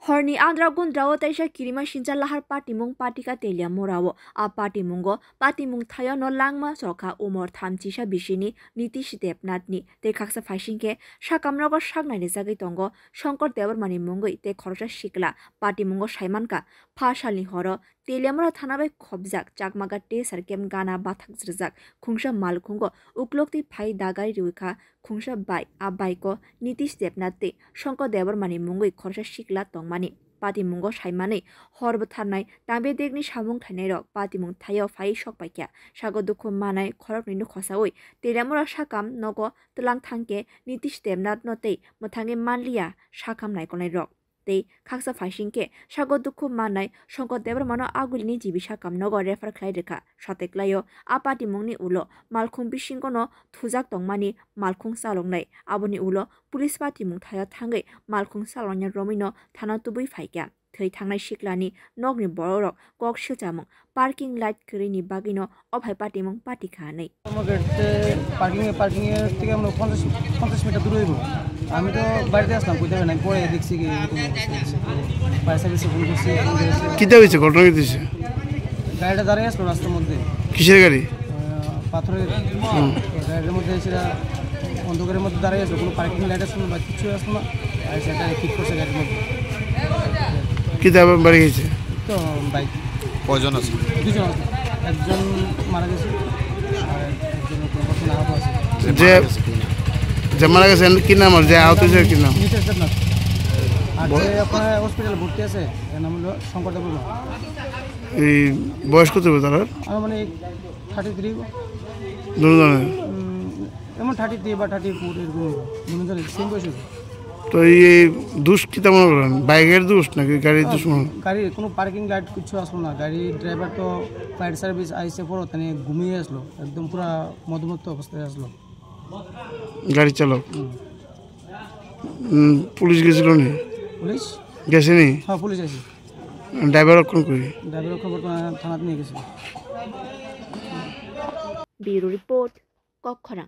Horni Andra Gundrao Taisha Kirima Shinja Lahar Party Mung Patika Telia Morawo A Party Mungo Party Mung Thaya no Langma Soka Umor Thamchisha Bishini Nitish Debnatni Te Kaksa Fashinke Shakamrogo Shagnani Zagi Tongo Shankar Devar Mani Mungo Te Khorja Shikla Party Mungo Shaimanka Phashali Horo Teliamra Thanabe Khobjak Chakmaga Te Sarkem Gana Bathak Zrzak Khungsha Malkungo Uklokti Phai Dagai Ruika Khungsha Bai Abaiko Nitish Debnate Shankar Devar Mani Mungo Khorja Shikla Tongmani Party Mungo Shaimani Horb Thanai Tambe Degni Shamung Thanero Party Mung Thayo Fai Shok Paikya Shago Dukhu Manai Khorok Ninu Khosawi Teliamra Shakam Nogo Telang Thangke Nitish Debnat Note Mothange Manlia Shakam Naikonai Rock Te Kaksa Fashinke Shago Dukhu Manai Shankar Devar Mano Agulini Jibisha Kam Nogo Refer Klaideka Shateklayo A Party Mungni Ulo Malkhung Bishingono Thuzak Tongmani Malkhung Salongnai Abuni Ulo Police Party Mung Thaya Thangai Malkhung Salonya Romino Thana Tubui Faikya Thai Thangnai Shiklani Nogni Borok Kok Shilchamung Parking Light Krini Bagino Obhai Party Mung Party Khanai Parking থেকে আমরা 50 metre দূরে হইব আমি তো বাড়িতে আসলাম কইতে না পরে দেখছি কি ফায়ার সার্ভিসে ফোন করছি কিটা হইছে ঘটনা কি হইছে গাড়িটা দাঁড়িয়ে আসলো রাস্তার মধ্যে কিসের গাড়ি পাথরের গাড়ির মধ্যে এসে অন্ধকারের মধ্যে দাঁড়িয়ে আছে কোনো পার্কিং লাইট আসলো বা কিছু আসলো না আর সেটা ঠিক করছে গাড়ির মধ্যে কিটা বাড়ি গেছে তো বাইক কয়জন আছে দুজন আছে একজন মারা গেছে আর একজন কোনো আহত আছে যে মারা গেছে কি নাম আর যে আহত হয়েছে কি নাম নিতেশ দেবনাথ আর যে আপনার হসপিটালে ভর্তি আছে এর নাম হলো শঙ্কর দেবনাথ এই বয়স কত হবে তার আমার মানে 33 দুজনের এমন 33 বা 34 এরকম দুজনের সেম বয়স তো এই দোষ কি তেমন করেন বাইকের দোষ নাকি গাড়ির দোষ গাড়ির কোনো পার্কিং লাইট কিছু আসলো না গাড়ির ড্রাইভার তো ফায়ার সার্ভিস আইসে পড়ো তাই ঘুমিয়ে আসলো একদম পুরো মদমত্ত অবস্থায় আসলো গাড়ি চালক পুলিশ গেছিল নি পুলিশ গেছে নি হ্যাঁ পুলিশ আছে ড্রাইভার কোন কই ড্রাইভার খবর থানাতে নিয়ে গেছে ব্যুরো রিপোর্ট কক্ষরা।